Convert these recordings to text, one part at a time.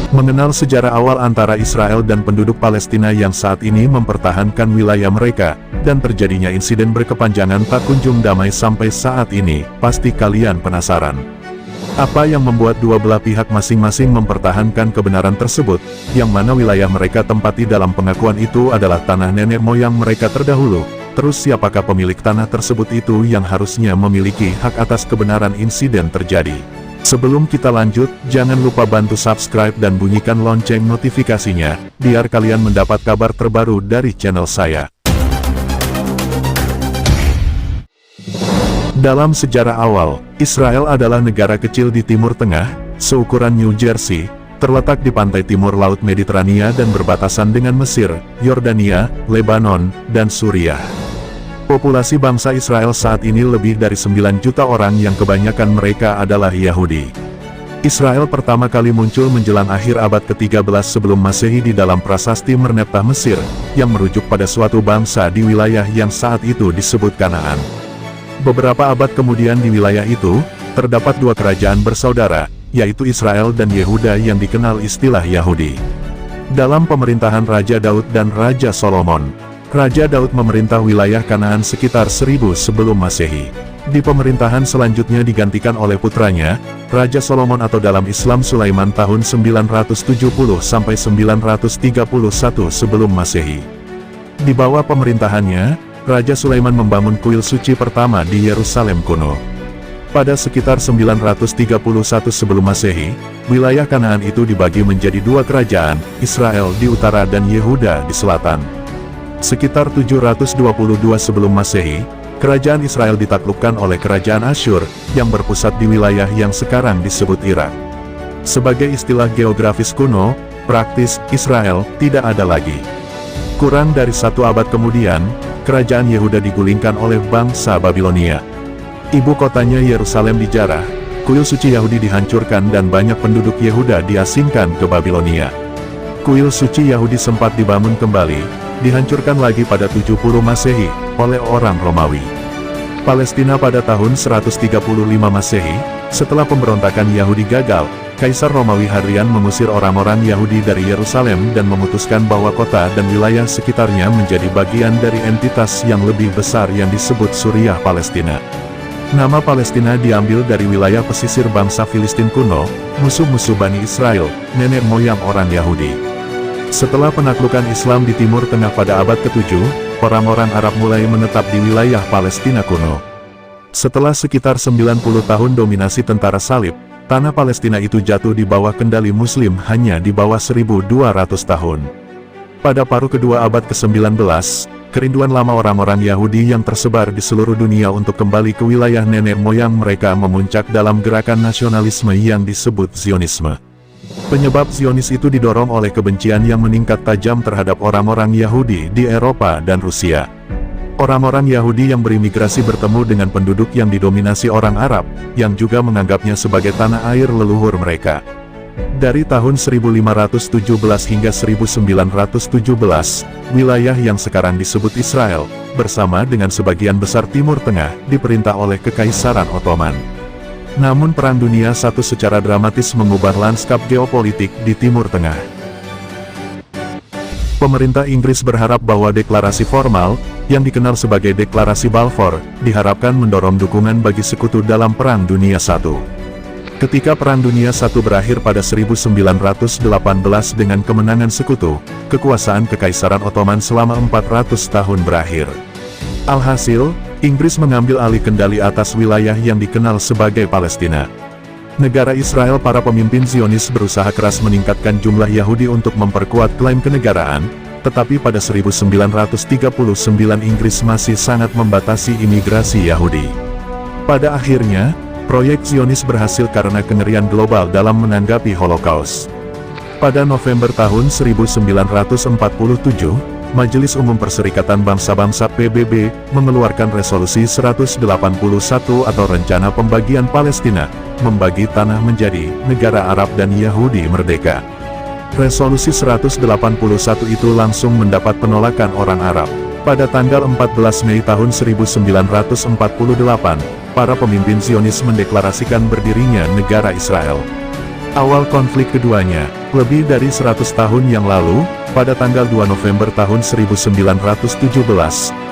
Mengenal sejarah awal antara Israel dan penduduk Palestina yang saat ini mempertahankan wilayah mereka, dan terjadinya insiden berkepanjangan tak kunjung damai sampai saat ini, pasti kalian penasaran. Apa yang membuat dua belah pihak masing-masing mempertahankan kebenaran tersebut, yang mana wilayah mereka tempati dalam pengakuan itu adalah tanah nenek moyang mereka terdahulu, terus siapakah pemilik tanah tersebut itu yang harusnya memiliki hak atas kebenaran insiden terjadi. Sebelum kita lanjut, jangan lupa bantu subscribe dan bunyikan lonceng notifikasinya, biar kalian mendapat kabar terbaru dari channel saya. Dalam sejarah awal, Israel adalah negara kecil di Timur Tengah, seukuran New Jersey, terletak di pantai timur Laut Mediterania dan berbatasan dengan Mesir, Yordania, Lebanon, dan Suriah. Populasi bangsa Israel saat ini lebih dari 9 juta orang yang kebanyakan mereka adalah Yahudi. Israel pertama kali muncul menjelang akhir abad ke-13 sebelum Masehi di dalam prasasti Merneptah Mesir, yang merujuk pada suatu bangsa di wilayah yang saat itu disebut Kanaan. Beberapa abad kemudian di wilayah itu, terdapat dua kerajaan bersaudara, yaitu Israel dan Yehuda yang dikenal istilah Yahudi. Dalam pemerintahan Raja Daud dan Raja Solomon, Raja Daud memerintah wilayah Kanaan sekitar 1000 sebelum Masehi. Di pemerintahan selanjutnya digantikan oleh putranya, Raja Solomon atau dalam Islam Sulaiman tahun 970 sampai 931 sebelum Masehi. Di bawah pemerintahannya, Raja Sulaiman membangun kuil suci pertama di Yerusalem kuno. Pada sekitar 931 sebelum Masehi, wilayah Kanaan itu dibagi menjadi dua kerajaan, Israel di utara dan Yehuda di selatan. Sekitar 722 sebelum Masehi, kerajaan Israel ditaklukkan oleh kerajaan Asyur, yang berpusat di wilayah yang sekarang disebut Irak. Sebagai istilah geografis kuno, praktis, Israel tidak ada lagi. Kurang dari satu abad kemudian, kerajaan Yehuda digulingkan oleh bangsa Babilonia. Ibu kotanya Yerusalem dijarah, kuil suci Yahudi dihancurkan dan banyak penduduk Yehuda diasingkan ke Babilonia. Kuil suci Yahudi sempat dibangun kembali, dihancurkan lagi pada 70 Masehi, oleh orang Romawi. Palestina pada tahun 135 Masehi, setelah pemberontakan Yahudi gagal, Kaisar Romawi Hadrian mengusir orang-orang Yahudi dari Yerusalem dan memutuskan bahwa kota dan wilayah sekitarnya menjadi bagian dari entitas yang lebih besar yang disebut Suriah Palestina. Nama Palestina diambil dari wilayah pesisir bangsa Filistin kuno, musuh-musuh Bani Israel, nenek moyang orang Yahudi. Setelah penaklukan Islam di Timur Tengah pada abad ke-7, orang-orang Arab mulai menetap di wilayah Palestina kuno. Setelah sekitar 90 tahun dominasi tentara salib, tanah Palestina itu jatuh di bawah kendali Muslim hanya di bawah 1200 tahun. Pada paruh kedua abad ke-19, kerinduan lama orang-orang Yahudi yang tersebar di seluruh dunia untuk kembali ke wilayah nenek moyang mereka memuncak dalam gerakan nasionalisme yang disebut Zionisme. Penyebab Zionis itu didorong oleh kebencian yang meningkat tajam terhadap orang-orang Yahudi di Eropa dan Rusia. Orang-orang Yahudi yang berimigrasi bertemu dengan penduduk yang didominasi orang Arab, yang juga menganggapnya sebagai tanah air leluhur mereka. Dari tahun 1517 hingga 1917, wilayah yang sekarang disebut Israel, bersama dengan sebagian besar Timur Tengah, diperintah oleh Kekaisaran Ottoman. Namun Perang Dunia I secara dramatis mengubah lanskap geopolitik di Timur Tengah. Pemerintah Inggris berharap bahwa deklarasi formal, yang dikenal sebagai Deklarasi Balfour, diharapkan mendorong dukungan bagi sekutu dalam Perang Dunia I. Ketika Perang Dunia I berakhir pada 1918 dengan kemenangan sekutu, kekuasaan Kekaisaran Ottoman selama 400 tahun berakhir. Alhasil, Inggris mengambil alih kendali atas wilayah yang dikenal sebagai Palestina. Negara Israel, para pemimpin Zionis berusaha keras meningkatkan jumlah Yahudi untuk memperkuat klaim kenegaraan, tetapi pada 1939 Inggris masih sangat membatasi imigrasi Yahudi. Pada akhirnya, proyek Zionis berhasil karena kengerian global dalam menanggapi Holocaust. Pada November tahun 1947, Majelis Umum Perserikatan Bangsa-Bangsa PBB mengeluarkan Resolusi 181 atau Rencana Pembagian Palestina, membagi tanah menjadi negara Arab dan Yahudi merdeka. Resolusi 181 itu langsung mendapat penolakan orang Arab. Pada tanggal 14 Mei tahun 1948, para pemimpin Zionis mendeklarasikan berdirinya negara Israel. Awal konflik keduanya, Lebih dari 100 tahun yang lalu, pada tanggal 2 November tahun 1917,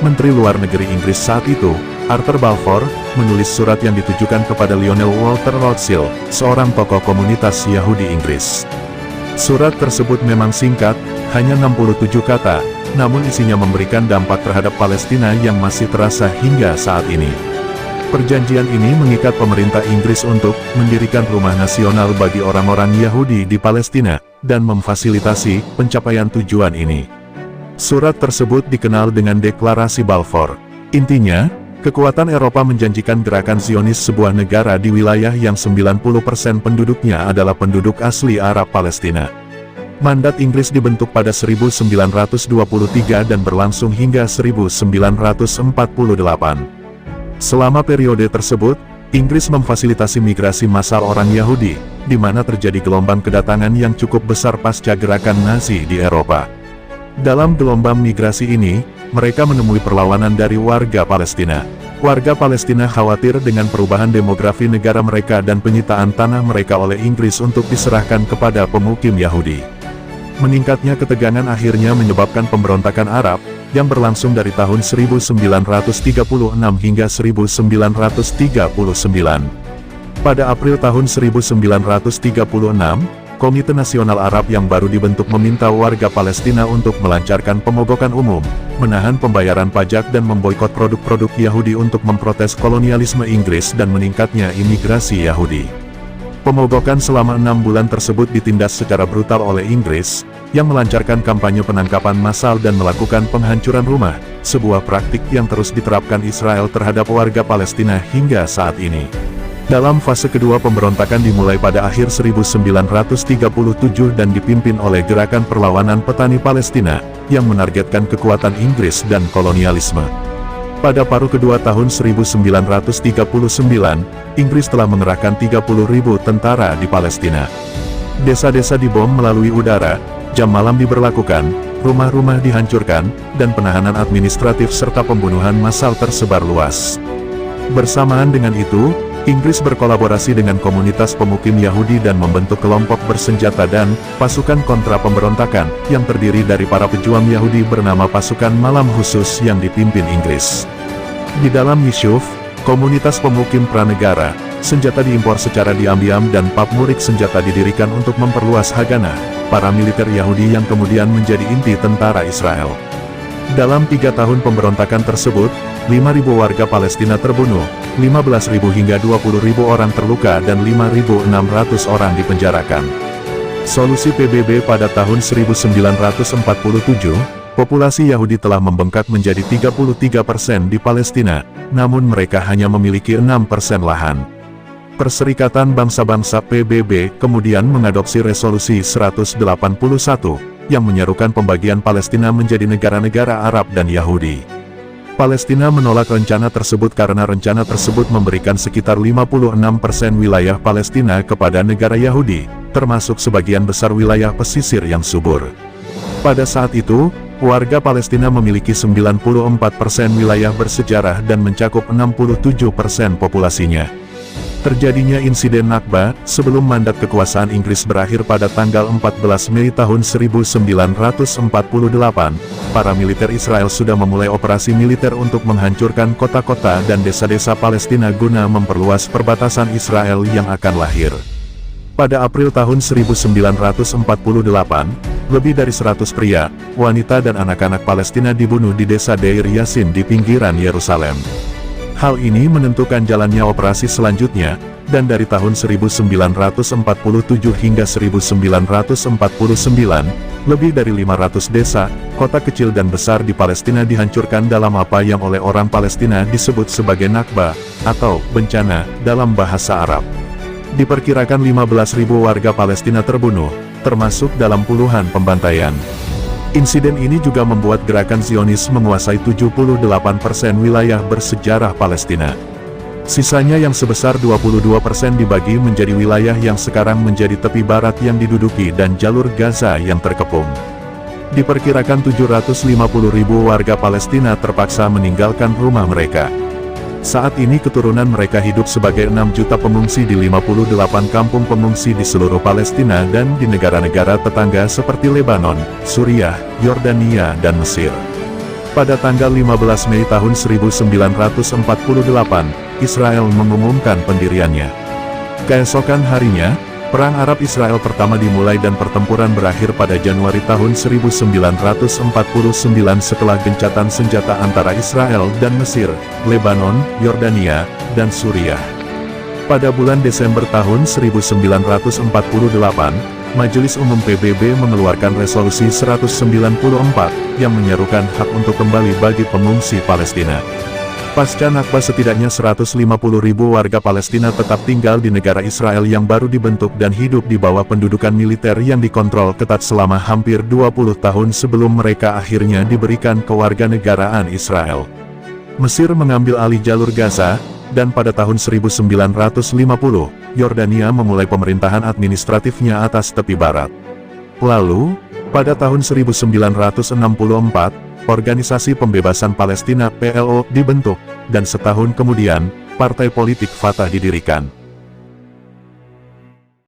Menteri Luar Negeri Inggris saat itu, Arthur Balfour, menulis surat yang ditujukan kepada Lionel Walter Rothschild, seorang tokoh komunitas Yahudi Inggris. Surat tersebut memang singkat, hanya 67 kata, namun isinya memberikan dampak terhadap Palestina yang masih terasa hingga saat ini. Perjanjian ini mengikat pemerintah Inggris untuk mendirikan rumah nasional bagi orang-orang Yahudi di Palestina, dan memfasilitasi pencapaian tujuan ini. Surat tersebut dikenal dengan Deklarasi Balfour. Intinya, kekuatan Eropa menjanjikan gerakan Zionis sebuah negara di wilayah yang 90% penduduknya adalah penduduk asli Arab Palestina. Mandat Inggris dibentuk pada 1923 dan berlangsung hingga 1948. Selama periode tersebut, Inggris memfasilitasi migrasi massal orang Yahudi, di mana terjadi gelombang kedatangan yang cukup besar pasca gerakan Nazi di Eropa. Dalam gelombang migrasi ini, mereka menemui perlawanan dari warga Palestina. Warga Palestina khawatir dengan perubahan demografi negara mereka dan penyitaan tanah mereka oleh Inggris untuk diserahkan kepada pemukim Yahudi. Meningkatnya ketegangan akhirnya menyebabkan pemberontakan Arab, yang berlangsung dari tahun 1936 hingga 1939. Pada April tahun 1936, Komite Nasional Arab yang baru dibentuk meminta warga Palestina untuk melancarkan pemogokan umum, menahan pembayaran pajak dan memboikot produk-produk Yahudi untuk memprotes kolonialisme Inggris dan meningkatnya imigrasi Yahudi. Pemogokan selama 6 bulan tersebut ditindas secara brutal oleh Inggris, yang melancarkan kampanye penangkapan massal dan melakukan penghancuran rumah, sebuah praktik yang terus diterapkan Israel terhadap warga Palestina hingga saat ini. Dalam fase kedua pemberontakan dimulai pada akhir 1937 dan dipimpin oleh Gerakan Perlawanan Petani Palestina, yang menargetkan kekuatan Inggris dan kolonialisme. Pada paruh kedua tahun 1939, Inggris telah mengerahkan 30.000 tentara di Palestina. Desa-desa dibom melalui udara, jam malam diberlakukan, rumah-rumah dihancurkan, dan penahanan administratif serta pembunuhan massal tersebar luas. Bersamaan dengan itu, Inggris berkolaborasi dengan komunitas pemukim Yahudi dan membentuk kelompok bersenjata dan pasukan kontra pemberontakan, yang terdiri dari para pejuang Yahudi bernama Pasukan Malam Khusus yang dipimpin Inggris. Di dalam Yishuv, komunitas pemukim pranegara, senjata diimpor secara diam-diam dan pub murik senjata didirikan untuk memperluas Haganah, para militer Yahudi yang kemudian menjadi inti tentara Israel. Dalam 3 tahun pemberontakan tersebut, 5.000 warga Palestina terbunuh, 15.000 hingga 20.000 orang terluka dan 5.600 orang dipenjarakan. Solusi PBB pada tahun 1947, populasi Yahudi telah membengkak menjadi 33% di Palestina, namun mereka hanya memiliki 6% lahan. Perserikatan Bangsa-Bangsa PBB kemudian mengadopsi Resolusi 181, yang menyerukan pembagian Palestina menjadi negara-negara Arab dan Yahudi. Palestina menolak rencana tersebut karena rencana tersebut memberikan sekitar 56% wilayah Palestina kepada negara Yahudi, termasuk sebagian besar wilayah pesisir yang subur. Pada saat itu, warga Palestina memiliki 94% wilayah bersejarah dan mencakup 67% populasinya. Terjadinya insiden Nakba, sebelum mandat kekuasaan Inggris berakhir pada tanggal 14 Mei tahun 1948, para militer Israel sudah memulai operasi militer untuk menghancurkan kota-kota dan desa-desa Palestina guna memperluas perbatasan Israel yang akan lahir. Pada April tahun 1948, lebih dari 100 pria, wanita dan anak-anak Palestina dibunuh di desa Deir Yassin di pinggiran Yerusalem. Hal ini menentukan jalannya operasi selanjutnya, dan dari tahun 1947 hingga 1949, lebih dari 500 desa, kota kecil dan besar di Palestina dihancurkan dalam apa yang oleh orang Palestina disebut sebagai Nakba, atau bencana, dalam bahasa Arab. Diperkirakan 15.000 warga Palestina terbunuh, termasuk dalam puluhan pembantaian. Insiden ini juga membuat gerakan Zionis menguasai 78% wilayah bersejarah Palestina. Sisanya yang sebesar 22% dibagi menjadi wilayah yang sekarang menjadi tepi barat yang diduduki dan jalur Gaza yang terkepung. Diperkirakan 750.000 warga Palestina terpaksa meninggalkan rumah mereka. Saat ini keturunan mereka hidup sebagai 6 juta pengungsi di 58 kampung pengungsi di seluruh Palestina dan di negara-negara tetangga seperti Lebanon, Suriah, Yordania dan Mesir. Pada tanggal 15 Mei tahun 1948, Israel mengumumkan pendiriannya. Keesokan harinya, Perang Arab-Israel pertama dimulai dan pertempuran berakhir pada Januari tahun 1949 setelah gencatan senjata antara Israel dan Mesir, Lebanon, Yordania, dan Suriah. Pada bulan Desember tahun 1948, Majelis Umum PBB mengeluarkan Resolusi 194 yang menyerukan hak untuk kembali bagi pengungsi Palestina. Pasca Nakba setidaknya 150.000 warga Palestina tetap tinggal di negara Israel yang baru dibentuk dan hidup di bawah pendudukan militer yang dikontrol ketat selama hampir 20 tahun sebelum mereka akhirnya diberikan kewarganegaraan Israel. Mesir mengambil alih jalur Gaza, dan pada tahun 1950, Yordania memulai pemerintahan administratifnya atas tepi barat. Lalu, pada tahun 1964, Organisasi Pembebasan Palestina (PLO) dibentuk, dan setahun kemudian, partai politik Fatah didirikan.